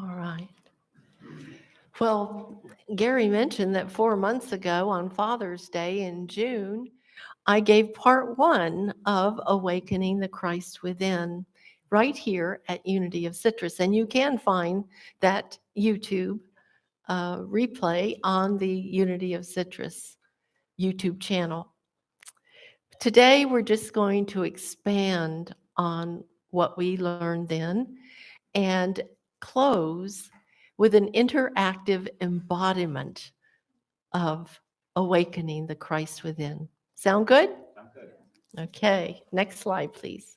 All right. Well, Gary mentioned that 4 months ago on Father's Day in June, I gave part one of Awakening the Christ Within right here at Unity of Citrus. And you can find that YouTube replay on the Unity of Citrus YouTube channel. Today, we're just going to expand on what we learned then and close with an interactive embodiment of awakening the Christ within. Sound good? Sounds good. Okay, next slide, please.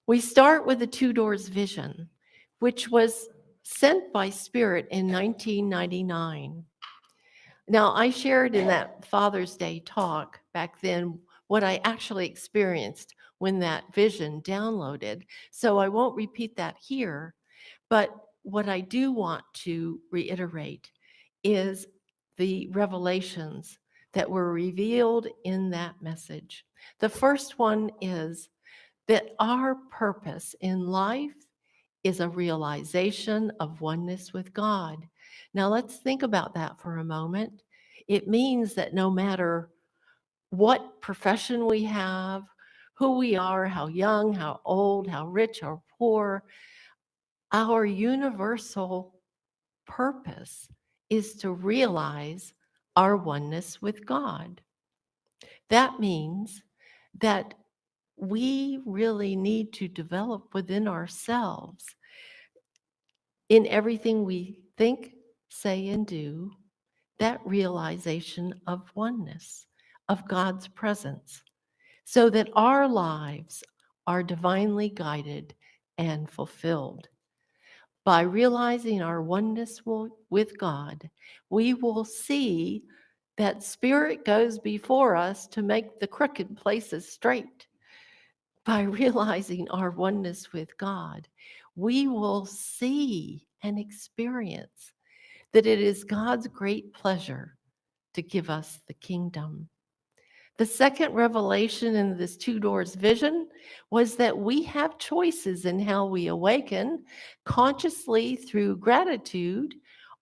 We start with the Two Doors vision, which was sent by Spirit in 1999. Now, I shared in that Father's Day talk back then what I actually experienced when that vision downloaded. So I won't repeat that here, but what I do want to reiterate is the revelations that were revealed in that message. The first one is that our purpose in life is a realization of oneness with God. Now, let's think about that for a moment. It means that no matter what profession we have, who we are, how young, how old, how rich or poor, our universal purpose is to realize our oneness with God. That means that we really need to develop within ourselves in everything we think, say, and do that realization of oneness, of God's presence, so that our lives are divinely guided and fulfilled. By realizing our oneness with God, we will see that Spirit goes before us to make the crooked places straight. By realizing our oneness with God, we will see and experience that it is God's great pleasure to give us the kingdom. The second revelation in this Two Doors vision was that we have choices in how we awaken, consciously through gratitude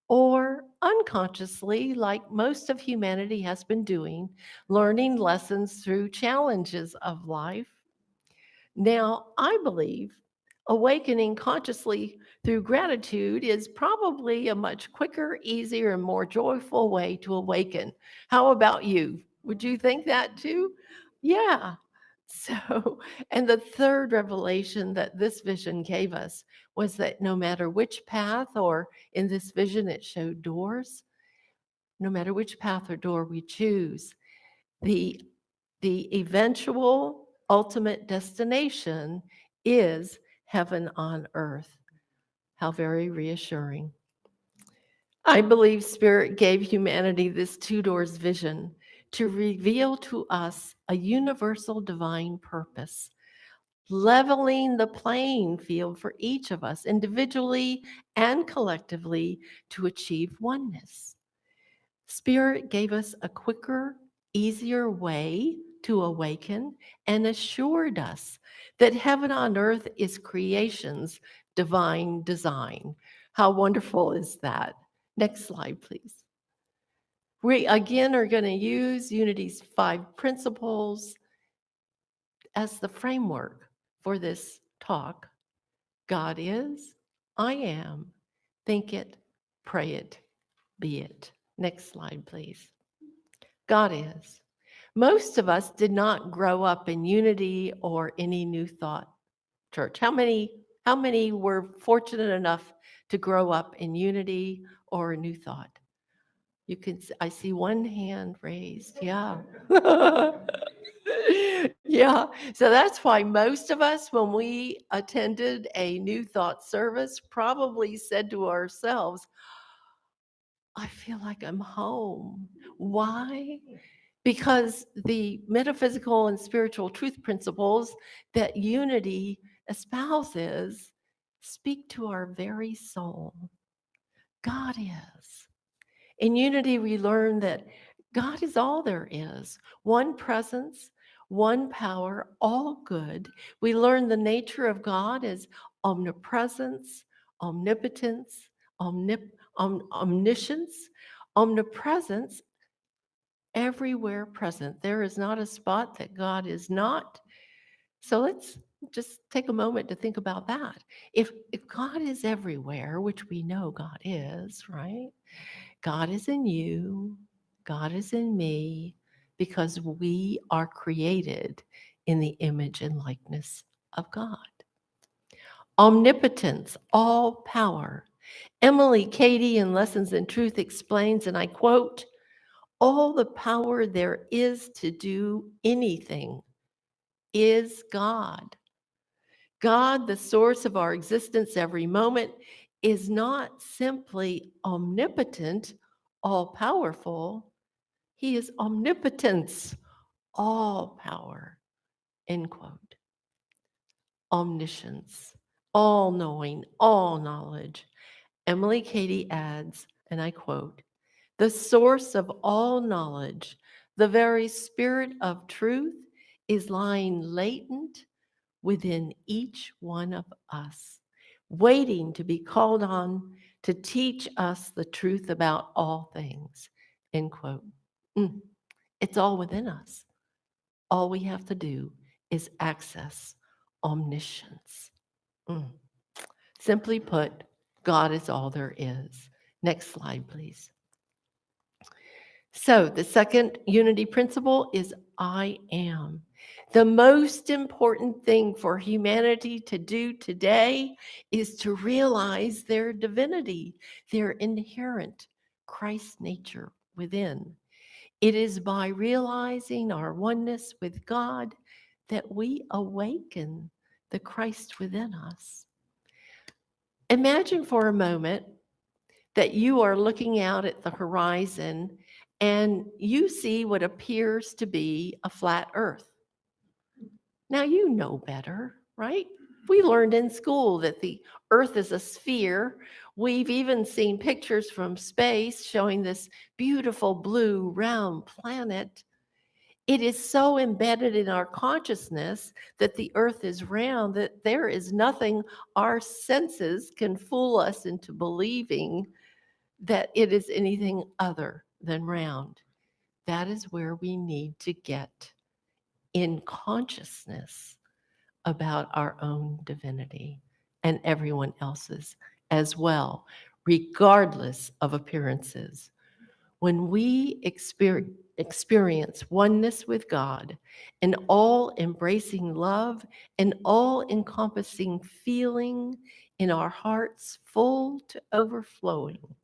or unconsciously, like most of humanity has been doing, learning lessons through challenges of life. Now, I believe awakening consciously through gratitude is probably a much quicker, easier, and more joyful way to awaken. How about you? Would you think that too? Yeah. So, and the third revelation that this vision gave us was that no matter which path, or in this vision, it showed doors, no matter which path or door we choose, the the eventual ultimate destination is heaven on earth. How very reassuring. I believe Spirit gave humanity this Two Doors vision to reveal to us a universal divine purpose, leveling the playing field for each of us individually and collectively to achieve oneness. Spirit gave us a quicker, easier way to awaken and assured us that heaven on earth is creation's divine design. How wonderful is that? Next slide, please. We again are going to use Unity's 5 principles as the framework for this talk. God is, I am, think it, pray it, be it. Next slide, please. God is. Most of us did not grow up in Unity or any New Thought church. How many were fortunate enough to grow up in Unity or a New Thought? I see one hand raised. Yeah. Yeah. So that's why most of us, when we attended a New Thought service, probably said to ourselves, I feel like I'm home. Why? Because the metaphysical and spiritual truth principles that Unity espouses speak to our very soul. God is. In Unity, we learn that God is all there is, one presence, one power, all good. We learn the nature of God as omnipresence, omnipotence, omniscience, omnipresence, everywhere present. There is not a spot that God is not. So let's just take a moment to think about that. If God is everywhere, which we know God is, right? God is in you, God is in me, because we are created in the image and likeness of God. Omnipotence, all power. Emily Cady in Lessons in Truth explains, and I quote, all the power there is to do anything is God. God, the source of our existence every moment, is not simply omnipotent, all powerful. He is omnipotence, all power, end quote. Omniscience, all knowing, all knowledge. Emily Cady adds, and I quote, the source of all knowledge, the very spirit of truth, is lying latent within each one of us, waiting to be called on to teach us the truth about all things, end quote. It's all within us. All we have to do is access omniscience. Simply put, God is all there is. Next slide, please. So the second unity principle is I am. The most important thing for humanity to do today is to realize their divinity, their inherent Christ nature within. It is by realizing our oneness with God that we awaken the Christ within us. Imagine for a moment that you are looking out at the horizon and you see what appears to be a flat earth. Now you know better, right? We learned in school that the earth is a sphere. We've even seen pictures from space showing this beautiful blue round planet. It is so embedded in our consciousness that the earth is round that there is nothing our senses can fool us into believing that it is anything other than round. That is where we need to get in consciousness about our own divinity and everyone else's as well, regardless of appearances. When we experience oneness with God, an all embracing love, an all encompassing feeling in our hearts full to overflowing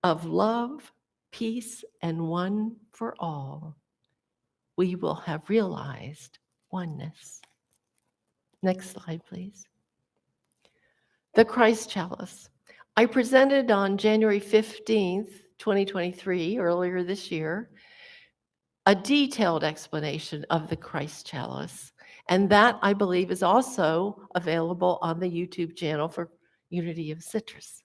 of love, peace, and one for all, we will have realized oneness. Next slide, please. The Christ Chalice. I presented on January 15th, 2023, earlier this year, a detailed explanation of the Christ Chalice. And that, I believe, is also available on the YouTube channel for Unity of Citrus.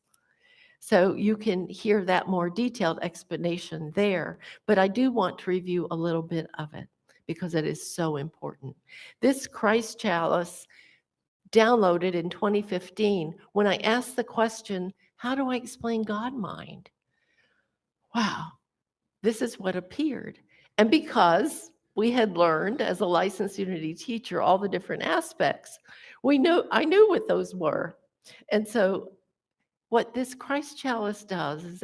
So you can hear that more detailed explanation there. But I do want to review a little bit of it because it is so important. This Christ Chalice downloaded in 2015 when I asked the question, how do I explain God mind? Wow, this is what appeared. And because we had learned as a licensed Unity teacher all the different aspects, I knew what those were. And so what this Christ Chalice does is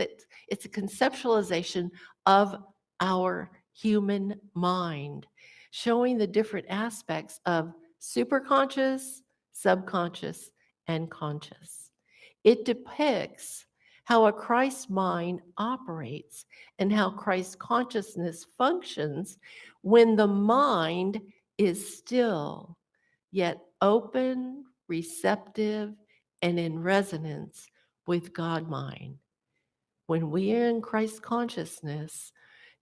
it's a conceptualization of our human mind, showing the different aspects of superconscious, subconscious, and conscious. It depicts how a Christ mind operates and how Christ consciousness functions when the mind is still, yet open, receptive, and in resonance with God mind. When we are in Christ consciousness,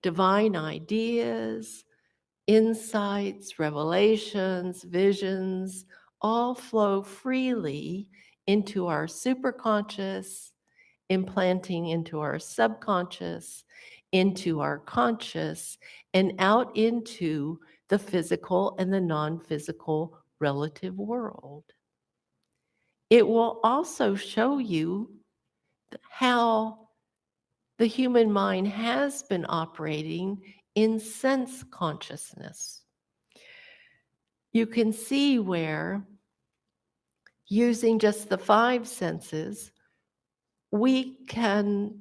divine ideas, insights, revelations, visions, all flow freely into our superconscious, implanting into our subconscious, into our conscious, and out into the physical and the non-physical relative world. It will also show you how the human mind has been operating in sense consciousness. You can see where, using just the five senses, we can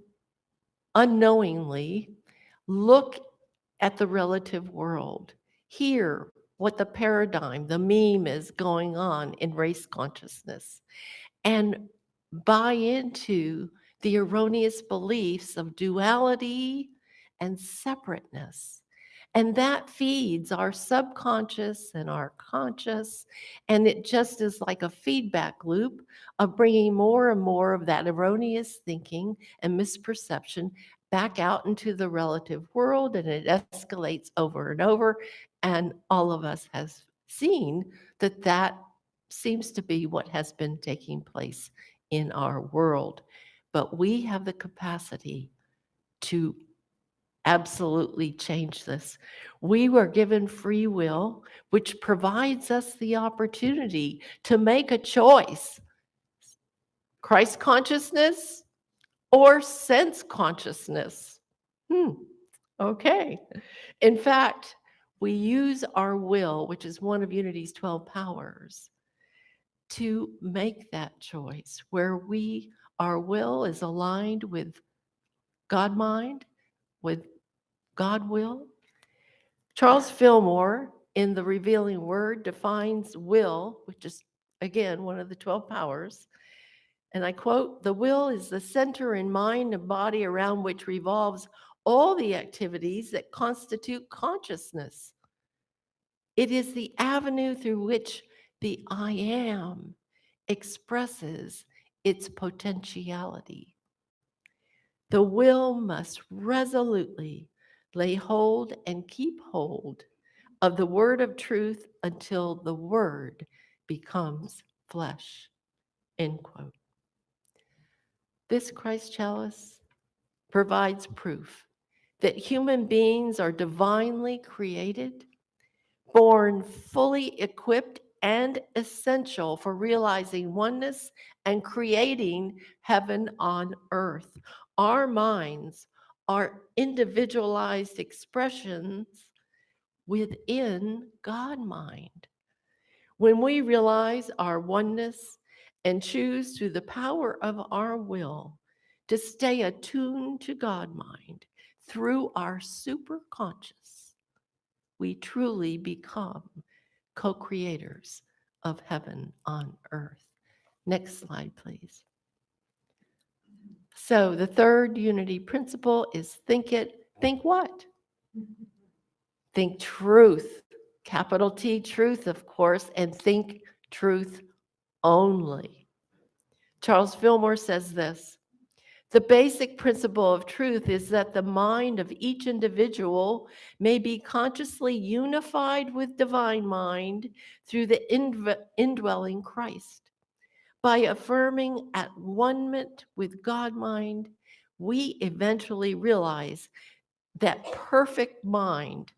unknowingly look at the relative world, hear what the paradigm, the meme is going on in race consciousness, and buy into the erroneous beliefs of duality and separateness. And that feeds our subconscious and our conscious. And it just is like a feedback loop of bringing more and more of that erroneous thinking and misperception back out into the relative world. And it escalates over and over. And all of us has seen that that seems to be what has been taking place in our world. But we have the capacity to absolutely change this. We were given free will, which provides us the opportunity to make a choice: Christ consciousness or sense consciousness. Okay. In fact, we use our will, which is one of Unity's 12 powers, to make that choice where our will is aligned with God mind, with God will. Charles Fillmore, in The Revealing Word, defines will, which is, again, one of the 12 powers. And I quote, "The will is the center in mind and body around which revolves all the activities that constitute consciousness. It is the avenue through which the I am expresses its potentiality. The will must resolutely lay hold and keep hold of the word of truth until the word becomes flesh." End quote. This Christ chalice provides proof that human beings are divinely created, born fully equipped and essential for realizing oneness and creating heaven on earth. Our minds are individualized expressions within God mind. When we realize our oneness and choose through the power of our will to stay attuned to God mind through our superconscious, we truly become co-creators of heaven on earth. Next slide, please. So the third unity principle is think it. Think what? Think truth, capital T, truth, of course, and think truth only. Charles Fillmore says this: "The basic principle of truth is that the mind of each individual may be consciously unified with divine mind through the indwelling Christ. By affirming at one-ment with God mind, we eventually realize that perfect mind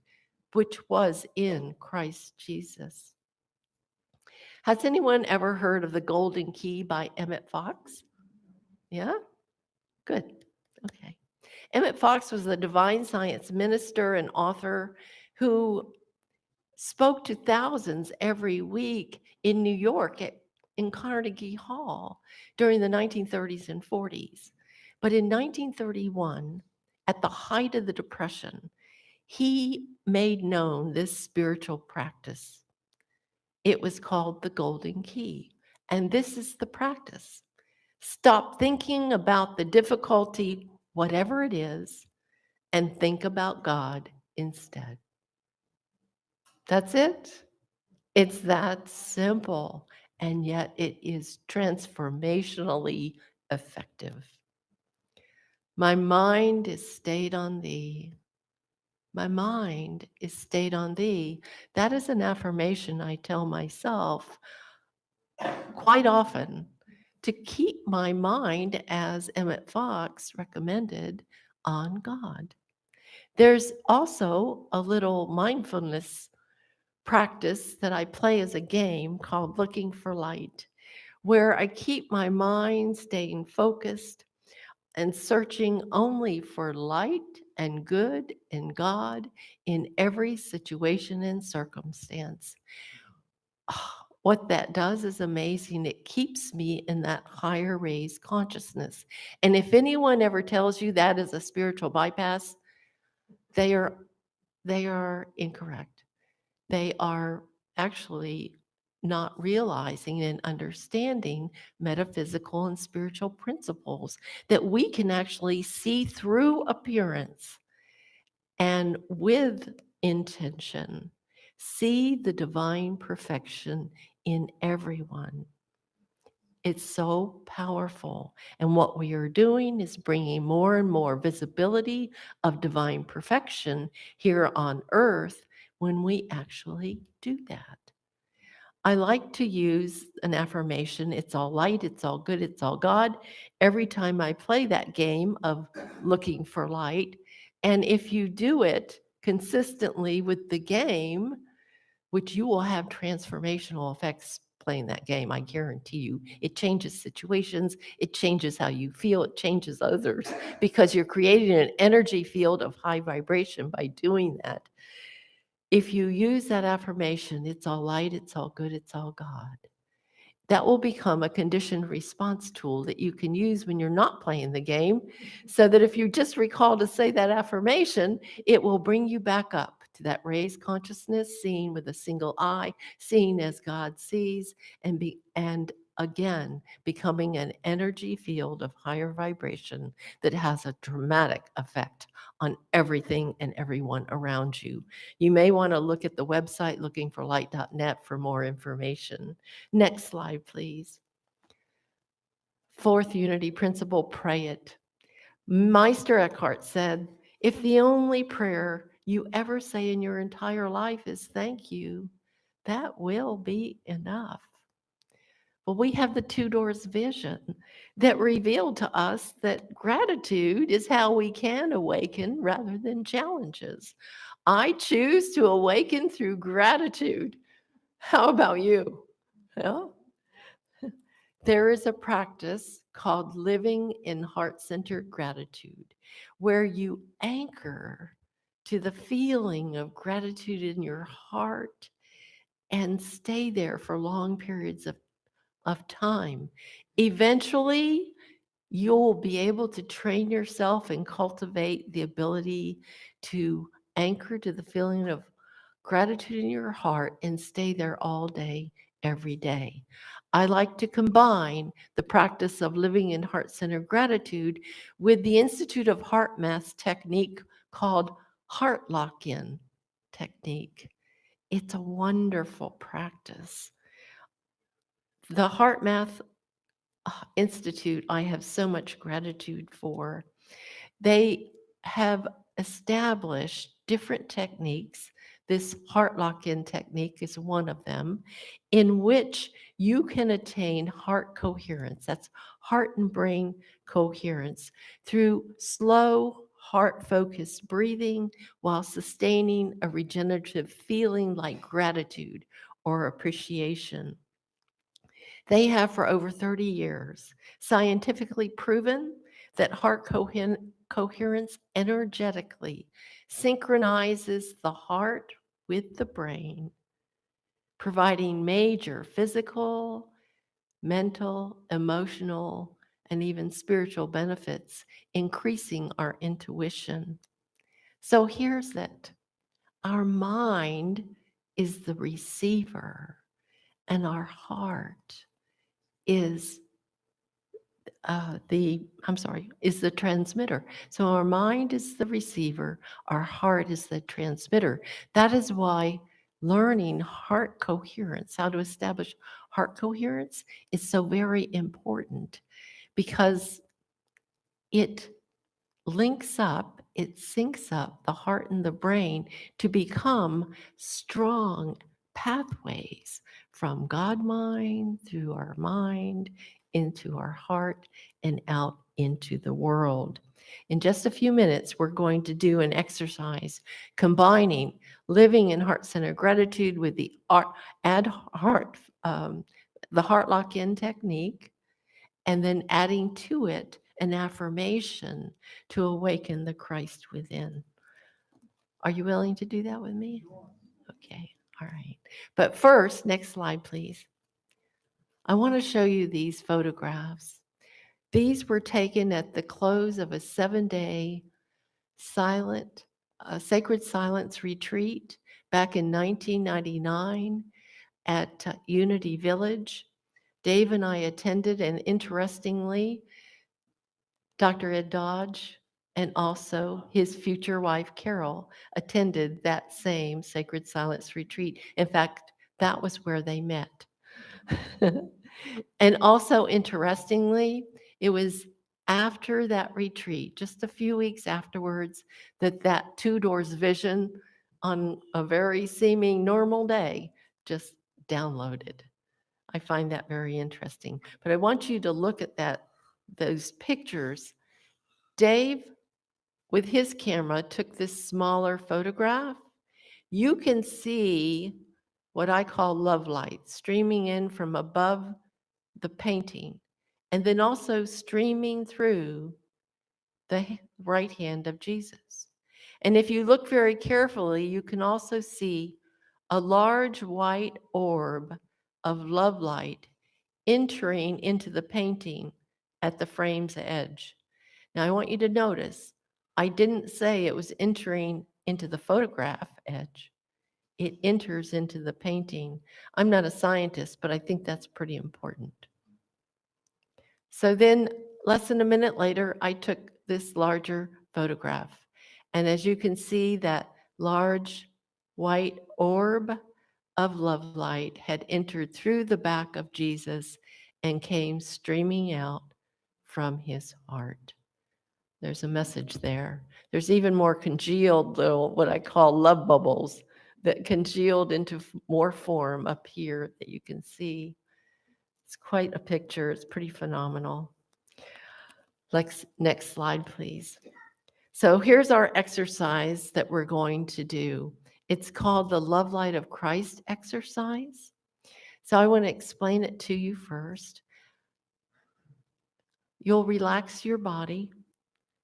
which was in Christ Jesus." Has anyone ever heard of The Golden Key by Emmett Fox? Yeah? Good. Okay. Emmett Fox was a divine science minister and author who spoke to thousands every week in New York in Carnegie Hall during the 1930s and 40s. But in 1931, at the height of the Depression, he made known this spiritual practice. It was called the Golden Key. And this is the practice: stop thinking about the difficulty, whatever it is, and think about God instead. That's it. It's that simple, and yet it is transformationally effective. My mind is stayed on thee. My mind is stayed on thee. That is an affirmation I tell myself quite often to keep my mind, as Emmett Fox recommended, on God. There's also a little mindfulness practice that I play as a game called Looking for Light, where I keep my mind staying focused and searching only for light and good in God in every situation and circumstance. What that does is amazing. It keeps me in that higher raised consciousness. And if anyone ever tells you that is a spiritual bypass, they are they are incorrect. They are actually not realizing and understanding metaphysical and spiritual principles that we can actually see through appearance and with intention see the divine perfection in everyone. It's so powerful. And what we are doing is bringing more and more visibility of divine perfection here on earth when we actually do that. I like to use an affirmation, it's all light, it's all good, it's all God, every time I play that game of looking for light. And if you do it consistently with the game, which you will have transformational effects playing that game, I guarantee you. It changes situations, it changes how you feel, it changes others, because you're creating an energy field of high vibration by doing that. If you use that affirmation, it's all light, it's all good, it's all God, that will become a conditioned response tool that you can use when you're not playing the game, so that if you just recall to say that affirmation, it will bring you back up to that raised consciousness, seeing with a single eye, seeing as God sees, and again becoming an energy field of higher vibration that has a dramatic effect on everything and everyone around you. You may want to look at the website lookingforlight.net for more information. Next slide, please. Fourth unity principle, pray it. Meister Eckhart said, if the only prayer you ever say in your entire life is thank you, that will be enough. Well, we have the two doors vision that revealed to us that gratitude is how we can awaken rather than challenges. I choose to awaken through gratitude. How about you? Well, there is a practice called living in heart-centered gratitude, where you anchor to the feeling of gratitude in your heart and stay there for long periods of time. Eventually, you'll be able to train yourself and cultivate the ability to anchor to the feeling of gratitude in your heart and stay there all day, every day. I like to combine the practice of living in heart-centered gratitude with the Institute of Heart Math technique called Heart Lock-In technique. It's a wonderful practice. The Heart Math Institute, I have so much gratitude for. They have established different techniques. This heart lock-in technique is one of them, in which you can attain heart coherence. That's heart and brain coherence through slow, heart-focused breathing while sustaining a regenerative feeling like gratitude or appreciation. They have for over 30 years scientifically proven that heart coherence energetically synchronizes the heart with the brain, providing major physical, mental, emotional, and even spiritual benefits, increasing our intuition. So here's it. Our mind is the receiver, and our heart is is the transmitter. So our mind is the receiver, our heart is the transmitter. That is why learning heart coherence, how to establish heart coherence, is so very important, because it links up, it syncs up the heart and the brain to become strong pathways from God mind through our mind into our heart and out into the world. In just a few minutes, we're going to do an exercise combining living in heart-centered gratitude with the ad heart the heart lock-in technique, and then adding to it an affirmation to awaken the Christ within. Are you willing to do that with me? Okay, all right. But first, next slide, please. I want to show you these photographs. These were taken at the close of a 7-day sacred silence retreat back in 1999 at Unity Village. Dave and I attended, and interestingly, Dr. Ed Dodge and also his future wife, Carol, attended that same sacred silence retreat. In fact, that was where they met. And also, interestingly, it was after that retreat, just a few weeks afterwards, that two doors vision on a very seeming normal day just downloaded. I find that very interesting. But I want you to look at those pictures. Dave, with his camera, took this smaller photograph. You can see what I call love light streaming in from above the painting, and then also streaming through the right hand of Jesus. And if you look very carefully, you can also see a large white orb of love light entering into the painting at the frame's edge. Now, I want you to notice, I didn't say it was entering into the photograph edge. It enters into the painting. I'm not a scientist, but I think that's pretty important. So then, less than a minute later, I took this larger photograph. And as you can see, that large white orb of love light had entered through the back of Jesus and came streaming out from his heart. There's a message there. There's even more congealed little, what I call love bubbles, that congealed into more form up here that you can see. It's quite a picture. It's pretty phenomenal. Next slide, please. So here's our exercise that we're going to do. It's called the Love Light of Christ exercise. So I want to explain it to you first. You'll relax your body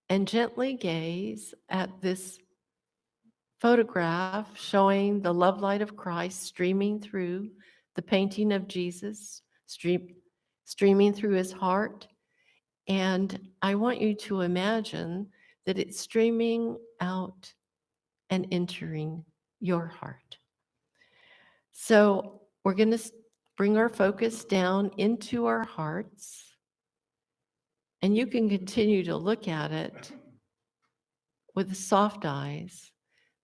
and gently gaze at this photograph showing the love light of Christ streaming through the painting of Jesus, streaming through his heart. And I want you to imagine that it's streaming out and entering your heart. So we're going to bring our focus down into our hearts. And you can continue to look at it with soft eyes,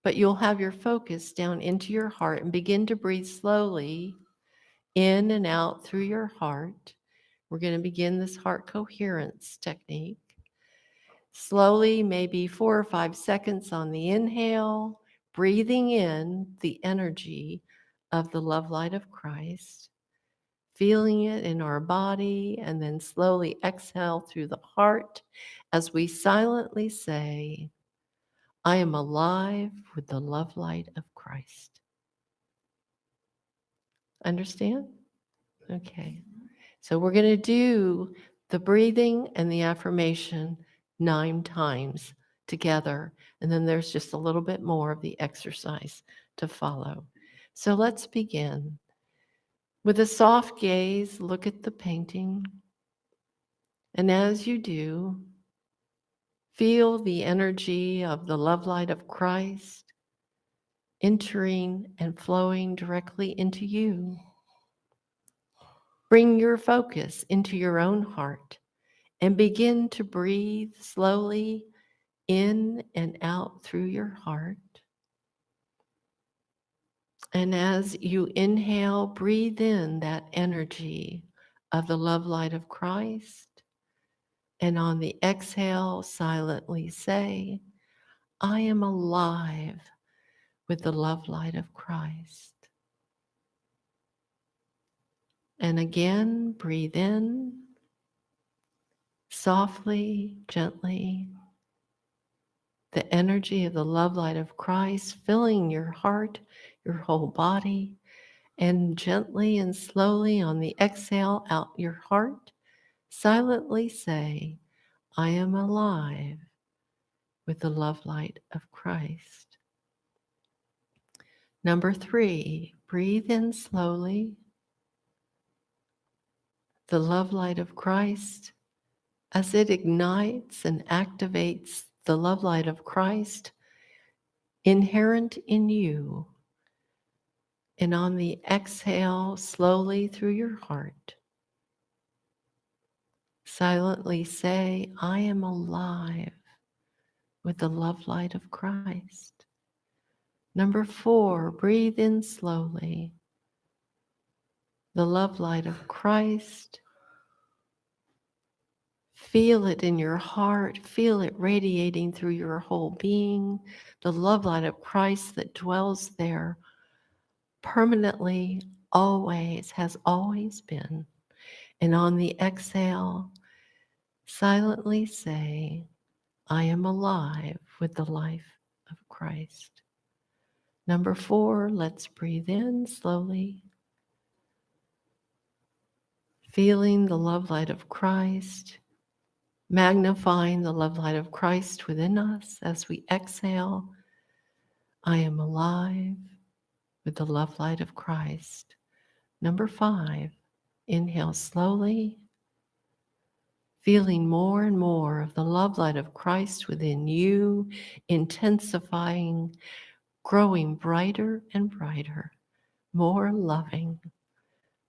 but you'll have your focus down into your heart and begin to breathe slowly in and out through your heart. We're going to begin this heart coherence technique. Slowly, maybe 4 or 5 seconds on the inhale, breathing in the energy of the love light of Christ, feeling it in our body, and then slowly exhale through the heart as we silently say, I am alive with the love light of Christ. Understand? Okay. So we're going to do the breathing and the affirmation 9 times together. And then there's just a little bit more of the exercise to follow. So let's begin. With a soft gaze, look at the painting. And as you do, feel the energy of the love light of Christ entering and flowing directly into you. Bring your focus into your own heart and begin to breathe slowly in and out through your heart. And as you inhale, breathe in that energy of the love light of Christ. And on the exhale, silently say, I am alive with the love light of Christ. And again, breathe in, softly, gently, the energy of the love light of Christ filling your heart, your whole body. And gently and slowly on the exhale out your heart, silently say, I am alive with the love light of Christ. Number 3, breathe in slowly. The love light of Christ, as it ignites and activates the love light of Christ inherent in you. And on the exhale, slowly through your heart, silently say, I am alive with the love light of Christ. Number 4, breathe in slowly. The love light of Christ. Feel it in your heart. Feel it radiating through your whole being. The love light of Christ that dwells there permanently, always, has always been. And on the exhale, silently say, I am alive with the life of Christ. Number 4, let's breathe in slowly. Feeling the love light of Christ, magnifying the love light of Christ within us as we exhale. I am alive with the love light of Christ. Number 5, inhale slowly, feeling more and more of the love light of Christ within you, intensifying, growing brighter and brighter, more loving.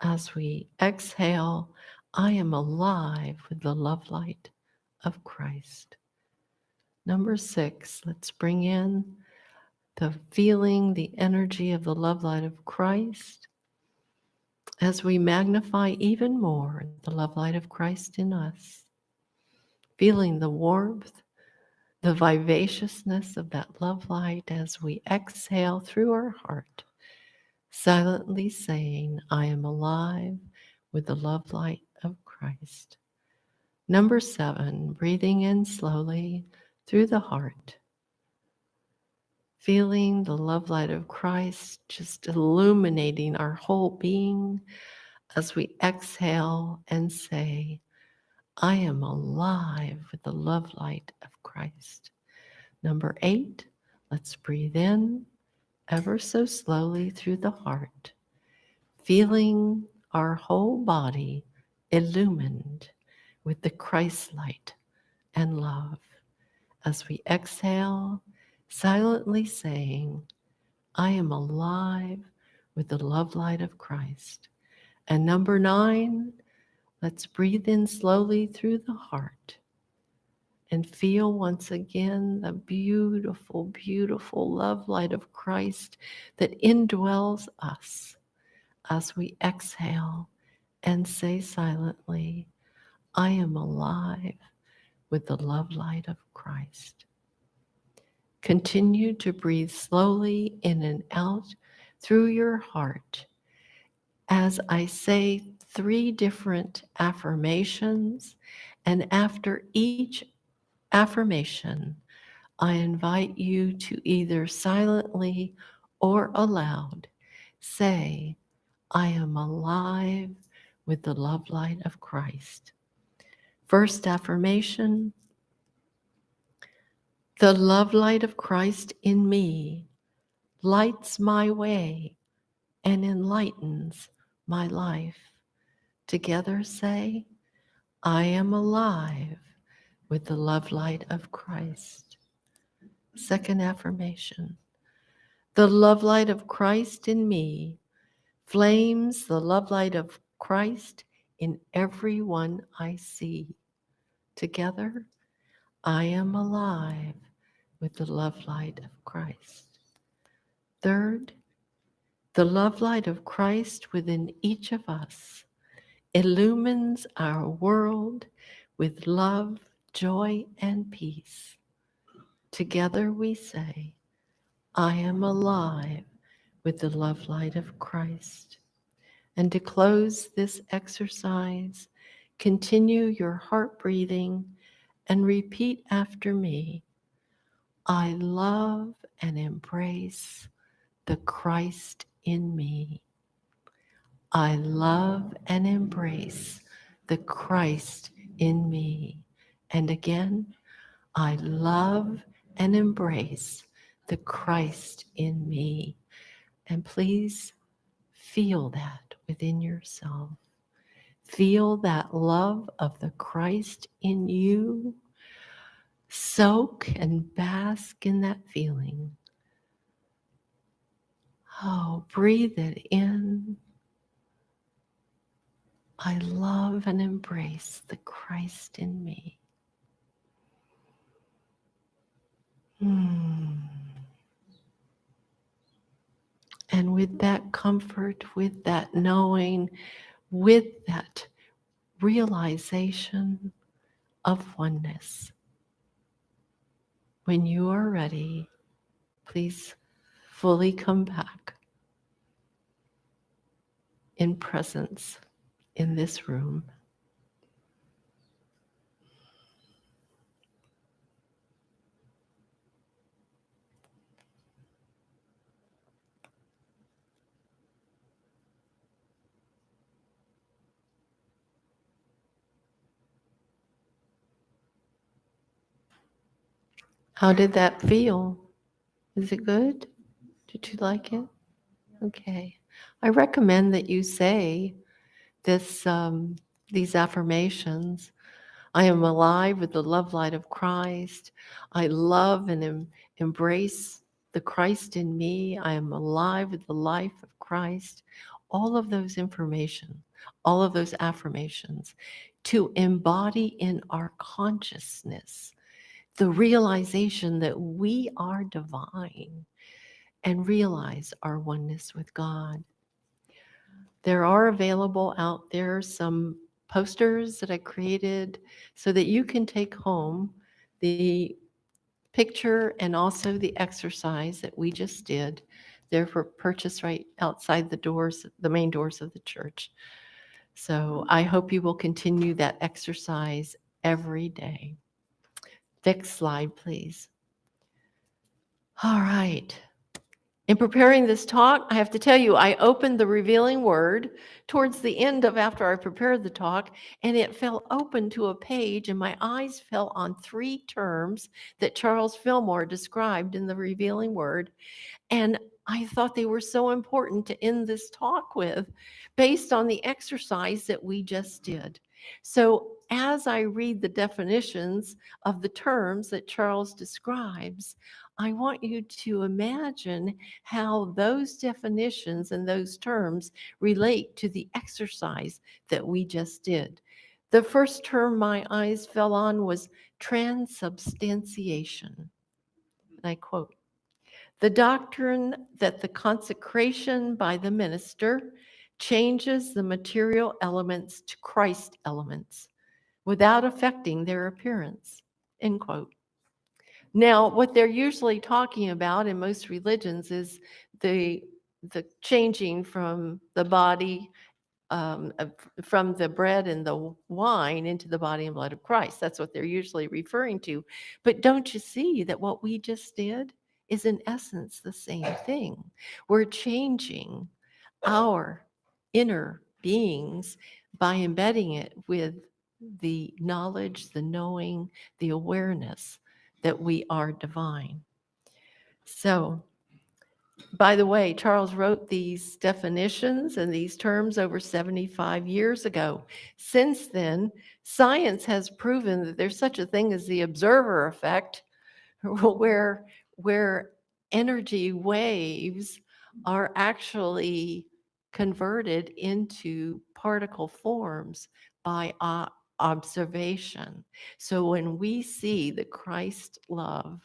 As we exhale, I am alive with the love light of Christ. Number 6, let's bring in the feeling, the energy of the love light of Christ as we magnify even more the love light of Christ in us. Feeling the warmth, the vivaciousness of that love light as we exhale through our heart, silently saying, I am alive with the love light of Christ. Number 7, breathing in slowly through the heart, feeling the love light of Christ just illuminating our whole being as we exhale and say, I am alive with the love light of Christ. Number 8, let's breathe in ever so slowly through the heart, feeling our whole body illumined with the Christ light and love. As we exhale, silently saying, I am alive with the love light of Christ. And number 9, let's breathe in slowly through the heart and feel once again the beautiful, beautiful love light of Christ that indwells us as we exhale and say silently, I am alive with the love light of Christ. Continue to breathe slowly in and out through your heart as I say 3 different affirmations, and after each affirmation, I invite you to either silently or aloud say, I am alive with the love light of Christ. First affirmation, the love light of Christ in me lights my way and enlightens my life. Together say, I am alive with the love light of Christ. Second affirmation, the love light of Christ in me flames the love light of Christ in everyone I see. Together, I am alive with the love light of Christ. Third, the love light of Christ within each of us illumines our world with love, joy, and peace. Together we say, I am alive with the love light of Christ. And to close this exercise, continue your heart breathing and repeat after me. I love and embrace the Christ in me. I love and embrace the Christ in me. And again, I love and embrace the Christ in me. And please feel that within yourself. Feel that love of the Christ in you. Soak and bask in that feeling. Oh, breathe it in. I love and embrace the Christ in me. And with that comfort, with that knowing, with that realization of oneness, when you are ready, please fully come back in presence in this room. How did that feel? Is it good? Did you like it? Okay. I recommend that you say these affirmations. I am alive with the love light of Christ. I love and embrace the Christ in me. I am alive with the life of Christ. All of those information, all of those affirmations to embody in our consciousness the realization that we are divine and realize our oneness with God. There are available out there some posters that I created so that you can take home the picture and also the exercise that we just did. They're for purchase right outside the doors, the main doors of the church. So I hope you will continue that exercise every day. Next slide, please. All right. In preparing this talk, I have to tell you, I opened the revealing word towards the end of after I prepared the talk, and it fell open to a page, and my eyes fell on 3 terms that Charles Fillmore described in the revealing word. And I thought they were so important to end this talk with based on the exercise that we just did. So as I read the definitions of the terms that Charles describes, I want you to imagine how those definitions and those terms relate to the exercise that we just did. The first term my eyes fell on was transubstantiation. And I quote, the doctrine that the consecration by the minister changes the material elements to Christ elements without affecting their appearance, end quote. Now, what they're usually talking about in most religions is the changing from the body, from the bread and the wine into the body and blood of Christ. That's what they're usually referring to. But don't you see that what we just did is in essence the same thing? We're changing our inner beings by embedding it with the knowledge, the knowing, the awareness that we are divine. So, by the way, Charles wrote these definitions and these terms over 75 years ago. Since then, science has proven that there's such a thing as the observer effect, where energy waves are actually converted into particle forms by observation. So when we see the Christ love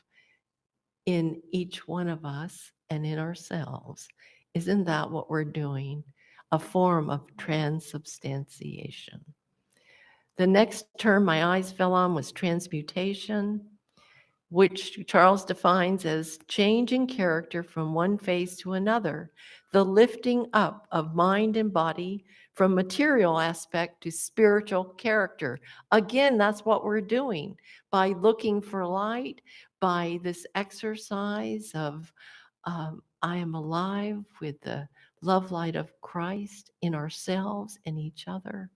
in each one of us and in ourselves, isn't that what we're doing? A form of transubstantiation. The next term my eyes fell on was transmutation, which Charles defines as change in character from one phase to another, the lifting up of mind and body from material aspect to spiritual character. Again, that's what we're doing by looking for light, by this exercise of I am alive with the love light of Christ in ourselves and each other.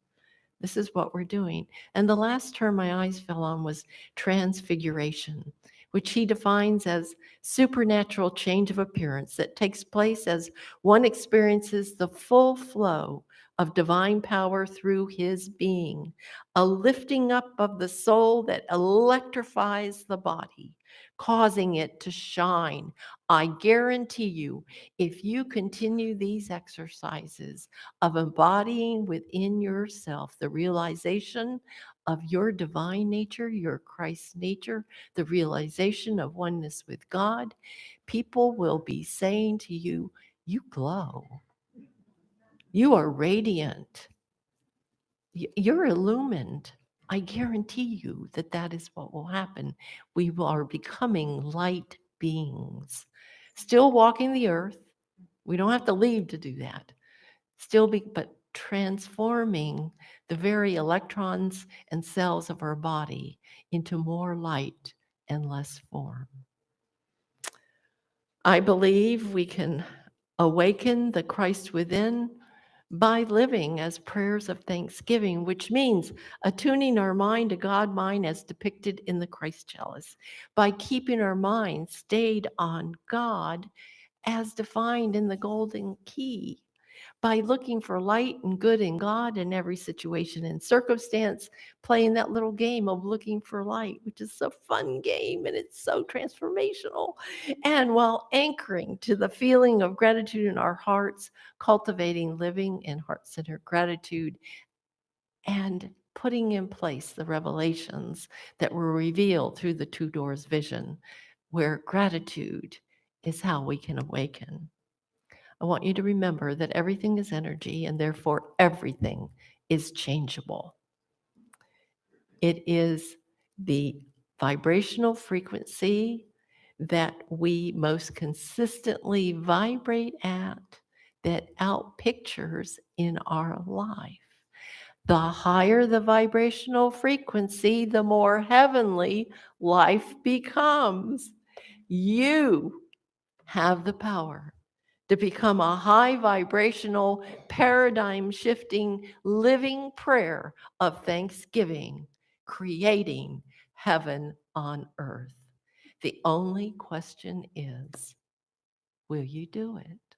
This is what we're doing. And the last term my eyes fell on was transfiguration, which he defines as supernatural change of appearance that takes place as one experiences the full flow of divine power through his being, a lifting up of the soul that electrifies the body, causing it to shine. I guarantee you, if you continue these exercises of embodying within yourself the realization of your divine nature, your Christ nature, the realization of oneness with God, people will be saying to you, you glow. You are radiant. You're illumined. I guarantee you that that is what will happen. We are becoming light beings, still walking the earth. We don't have to leave to do that. But transforming the very electrons and cells of our body into more light and less form. I believe we can awaken the Christ within by living as prayers of thanksgiving, which means attuning our mind to God mind as depicted in the Christ chalice, by keeping our mind stayed on God as defined in the golden key, by looking for light and good in God in every situation and circumstance, playing that little game of looking for light, which is a fun game and it's so transformational. And while anchoring to the feeling of gratitude in our hearts, cultivating living in heart-centered gratitude, and putting in place the revelations that were revealed through the two doors vision, where gratitude is how we can awaken. I want you to remember that everything is energy and therefore everything is changeable. It is the vibrational frequency that we most consistently vibrate at that outpictures in our life. The higher the vibrational frequency, the more heavenly life becomes. You have the power to become a high vibrational, paradigm shifting, living prayer of thanksgiving, creating heaven on earth. The only question is, will you do it?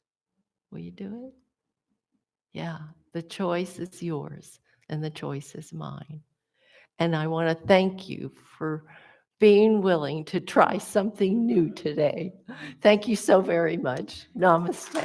Will you do it? Yeah, the choice is yours and the choice is mine. And I want to thank you for being willing to try something new today. Thank you so very much. Namaste.